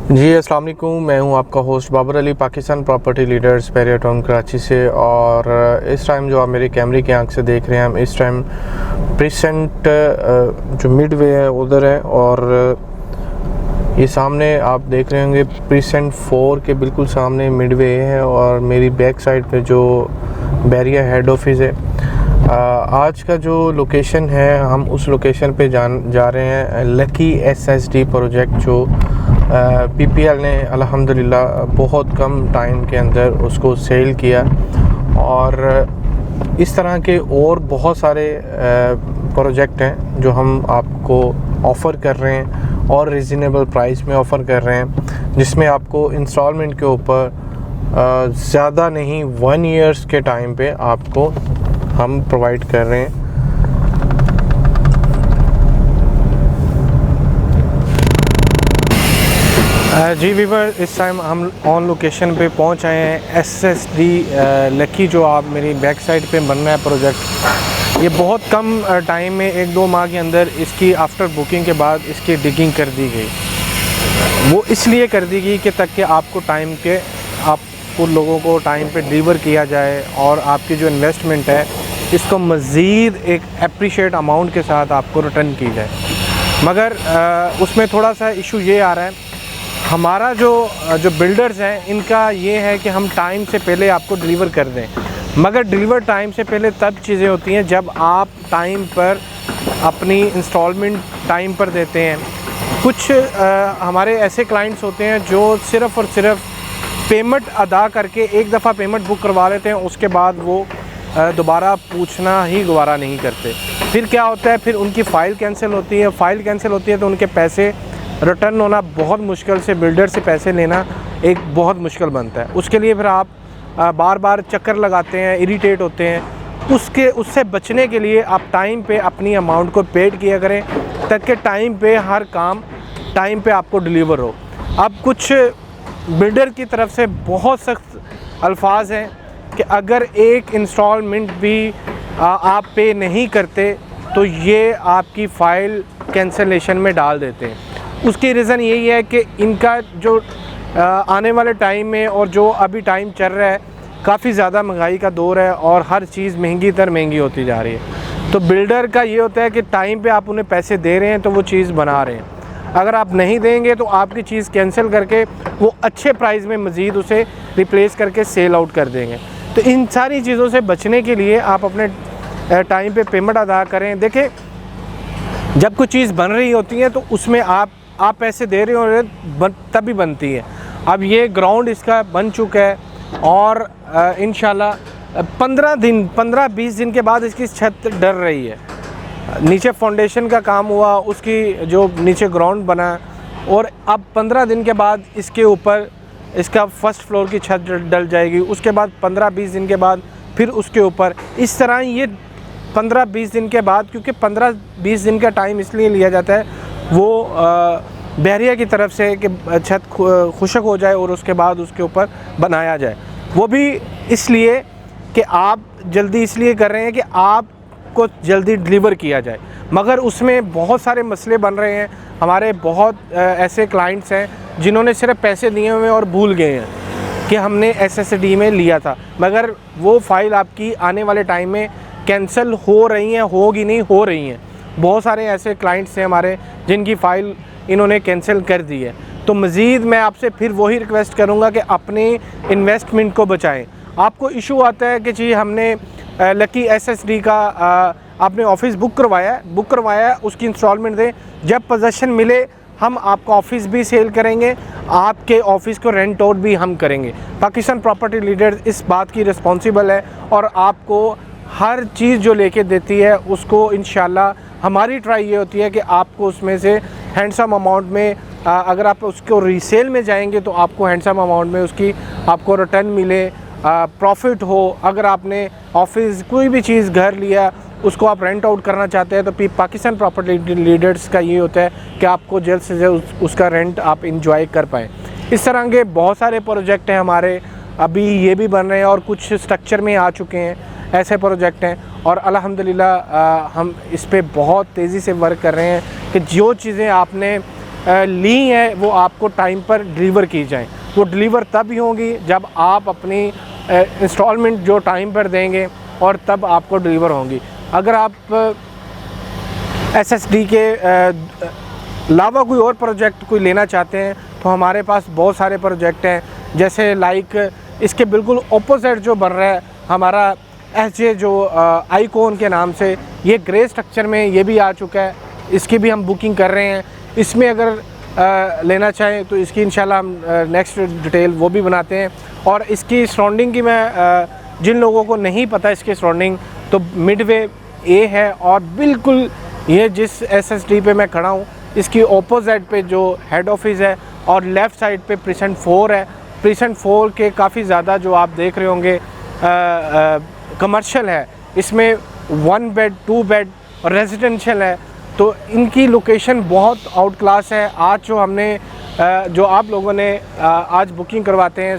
जी अस्सलाम वालेकुम, मैं हूं आपका host Babar Ali, Pakistan property leaders Bahria town Karachi से। और इस टाइम जो आप मेरे कैमरे की आंख से देख रहे हैं, हम इस टाइम प्रेसेंट जो मिडवे है उधर है, और ये सामने आप देख रहे होंगे प्रेसेंट 4 के बिल्कुल सामने मिडवे है, और मेरी बैक साइड पे जो बैरिया हेड ऑफिस है। आज का जो लोकेशन है, हम उस लोकेशन पे जा रहे हैं। लकी एसएसडी प्रोजेक्ट जो पीपीएल ने अल्हम्दुलिल्लाह बहुत कम टाइम के अंदर उसको सेल किया, और इस तरह के और बहुत सारे प्रोजेक्ट हैं जो हम आपको ऑफ़र कर रहे हैं और रिजनेबल प्राइस में ऑफ़र कर रहे हैं, जिसमें आपको इंस्टॉलमेंट के ऊपर ज़्यादा नहीं 1 ईयर्स के टाइम पे आपको हम प्रोवाइड कर रहे हैं। जी वीवर, इस टाइम हम ऑन लोकेशन पे पहुंच आए हैं। एसएसडी लकी जो आप मेरी बैक साइड पे बन रहा है प्रोजेक्ट, ये बहुत कम टाइम में 1-2 माह के अंदर इसकी आफ्टर बुकिंग के बाद इसकी डिगिंग कर दी गई। वो इसलिए कर दी गई कि ताकि आपको टाइम के आपको लोगों को टाइम पे डिलीवर किया जाए, और आपकी जो इन्वेस्टमेंट है इसको मज़ीद एक एप्रिशिएट अमाउंट के साथ आपको रिटर्न की जाए। मगर उसमें थोड़ा सा इशू ये आ रहा है, हमारा जो बिल्डर्स हैं इनका ये है कि हम टाइम से पहले आपको डिलीवर कर दें, मगर डिलीवर टाइम से पहले तब चीज़ें होती हैं जब आप टाइम पर अपनी इंस्टॉलमेंट टाइम पर देते हैं। कुछ हमारे ऐसे क्लाइंट्स होते हैं जो सिर्फ़ और सिर्फ पेमेंट अदा करके एक दफ़ा पेमेंट बुक करवा लेते हैं, उसके बाद वो दोबारा पूछना ही गवारा नहीं करते। फिर क्या होता है, फिर उनकी फ़ाइल कैंसिल होती है। फ़ाइल कैंसिल होती है तो उनके पैसे रिटर्न होना बहुत मुश्किल से, बिल्डर से पैसे लेना एक बहुत मुश्किल बनता है। उसके लिए फिर आप बार बार चक्कर लगाते हैं, इरिटेट होते हैं। उससे बचने के लिए आप टाइम पे अपनी अमाउंट को पेड किया करें, ताकि टाइम पे हर काम टाइम पे आपको डिलीवर हो। अब कुछ बिल्डर की तरफ से बहुत सख्त अल्फाज हैं कि अगर एक इंस्टॉलमेंट भी आप पे नहीं करते तो ये आपकी फ़ाइल कैंसलेशन में डाल देते हैं। उसकी रीज़न यही है कि इनका जो आने वाले टाइम में और जो अभी टाइम चल रहा है, काफ़ी ज़्यादा महंगाई का दौर है और हर चीज़ महंगी होती जा रही है। तो बिल्डर का ये होता है कि टाइम पे आप उन्हें पैसे दे रहे हैं तो वो चीज़ बना रहे हैं। अगर आप नहीं देंगे तो आपकी चीज़ कैंसिल करके वो अच्छे प्राइस में मज़ीद उसे रिप्लेस करके सेल आउट कर देंगे। तो इन सारी चीज़ों से बचने के लिए आप अपने टाइम पे पेमेंट अदा करें। देखें, जब कोई चीज़ बन रही होती है तो उसमें आप पैसे दे रहे हो तभी बनती है। अब ये ग्राउंड इसका बन चुका है, और इंशाल्लाह 15-20 दिन के बाद इसकी छत डर रही है। नीचे फाउंडेशन का काम हुआ, उसकी जो नीचे ग्राउंड बना, और अब 15 दिन के बाद इसके ऊपर इसका फर्स्ट फ्लोर की छत डल जाएगी। उसके बाद 15-20 दिन के बाद फिर उसके ऊपर, इस तरह ये 15-20 दिन के बाद, क्योंकि 15-20 दिन का टाइम इसलिए लिया जाता है वो बैरिया की तरफ से कि छत खुशक हो जाए और उसके बाद उसके ऊपर बनाया जाए। वो भी इसलिए कि आप जल्दी इसलिए कर रहे हैं कि आपको जल्दी डिलीवर किया जाए, मगर उसमें बहुत सारे मसले बन रहे हैं। हमारे बहुत ऐसे क्लाइंट्स हैं जिन्होंने सिर्फ पैसे दिए हुए और भूल गए हैं कि हमने एसएसडी में लिया था, मगर वो फ़ाइल आपकी आने वाले टाइम में कैंसिल हो रही हैं, होगी नहीं, हो रही हैं। बहुत सारे ऐसे क्लाइंट्स हैं हमारे जिनकी फ़ाइल इन्होंने कैंसिल कर दी है। तो मज़ीद मैं आपसे फिर वही रिक्वेस्ट करूँगा कि अपने इन्वेस्टमेंट को बचाएं। आपको इशू आता है कि जी हमने लकी एसएसडी का आपने ऑफ़िस बुक करवाया है, उसकी इंस्टॉलमेंट दें। जब पोजेसन मिले हम आपका ऑफ़िस भी सेल करेंगे, आपके ऑफ़िस को रेंट आउट भी हम करेंगे। पाकिस्तान प्रॉपर्टी लीडर इस बात की रिस्पॉन्सिबल है, और आपको हर चीज़ जो लेके देती है उसको इंशाल्लाह हमारी ट्राई ये होती है कि आपको उसमें से हैंडसम अमाउंट में, अगर आप उसको रीसेल में जाएंगे तो आपको हैंडसम अमाउंट में उसकी आपको रिटर्न मिले, प्रॉफिट हो। अगर आपने ऑफिस कोई भी चीज़ घर लिया उसको आप रेंट आउट करना चाहते हैं तो पाकिस्तान प्रॉपर्टी लीडर्स का ये होता है कि आपको जल्द से जल्द उसका रेंट आप इंजॉय कर पाएँ। इस तरह के बहुत सारे प्रोजेक्ट हैं हमारे, अभी ये भी बन रहे हैं और कुछ स्ट्रक्चर में आ चुके हैं, ऐसे प्रोजेक्ट हैं। और अल्हम्दुलिल्लाह हम इस पे बहुत तेज़ी से वर्क कर रहे हैं कि जो चीज़ें आपने ली हैं वो आपको टाइम पर डिलीवर की जाएं। वो डिलीवर तब ही होंगी जब आप अपनी इंस्टॉलमेंट जो टाइम पर देंगे और तब आपको डिलीवर होंगी। अगर आप SSD के अलावा कोई और प्रोजेक्ट कोई लेना चाहते हैं तो हमारे पास बहुत सारे प्रोजेक्ट हैं, जैसे लाइक इसके बिल्कुल ऑपोजिट जो बन रहा है हमारा SJ जो आईकॉन के नाम से, ये ग्रे स्ट्रक्चर में ये भी आ चुका है, इसकी भी हम बुकिंग कर रहे हैं। इसमें अगर लेना चाहें तो इसकी इंशाल्लाह हम नेक्स्ट डिटेल वो भी बनाते हैं। और इसकी सराउंडिंग की मैं जिन लोगों को नहीं पता इसकी सराउंडिंग, तो मिडवे ए है और बिल्कुल ये जिस SSD पे मैं खड़ा हूँ इसकी ऑपोजिट पे जो हेड ऑफिस है और लेफ़्ट साइड पे प्रीसेंट 4 है। प्रीसेंट 4 के काफ़ी ज़्यादा जो आप देख रहे होंगे कमर्शियल है, इसमें 1 बेड 2 बेड और रेजिडेंशियल है, तो इनकी लोकेशन बहुत आउट क्लास है। आज जो हमने जो आप लोगों ने आज बुकिंग करवाते हैं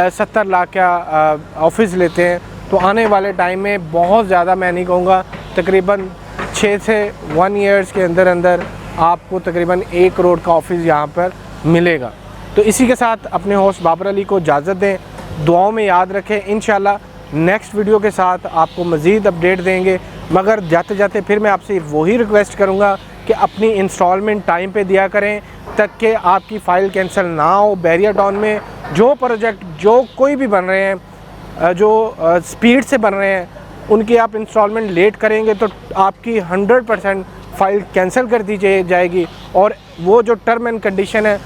70 लाख का ऑफिस लेते हैं, तो आने वाले टाइम में बहुत ज़्यादा, मैं नहीं कहूँगा, तकरीबन 6 से 1 ईयर्स के अंदर अंदर आपको तकरीबन 1 करोड़ का ऑफिस यहाँ पर मिलेगा। तो इसी के साथ अपने होस्ट बाबर अली को इजाज़त दें, दुआओं में याद रखें। इंशाल्लाह नेक्स्ट वीडियो के साथ आपको मज़ीद अपडेट देंगे, मगर जाते जाते फिर मैं आपसे वही रिक्वेस्ट करूँगा कि अपनी इंस्टॉलमेंट टाइम पे दिया करें तक कि आपकी फ़ाइल कैंसिल ना हो। बैरियर टाउन में जो प्रोजेक्ट जो कोई भी बन रहे हैं, जो स्पीड से बन रहे हैं, उनकी आप इंस्टॉलमेंट लेट करेंगे तो आपकी 100% फ़ाइल कैंसिल कर दी जाएगी और वो जो टर्म एंड कंडीशन है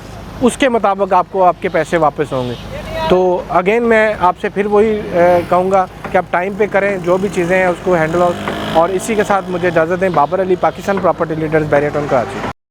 उसके मुताबिक आपको आपके पैसे वापस होंगे। तो अगेन मैं आपसे फिर वही कहूँगा कि आप टाइम पे करें, जो भी चीज़ें हैं उसको हैंडल। और इसी के साथ मुझे इजाज़त दें। Babar Ali, Pakistan property leaders, Bahria town, Karachi.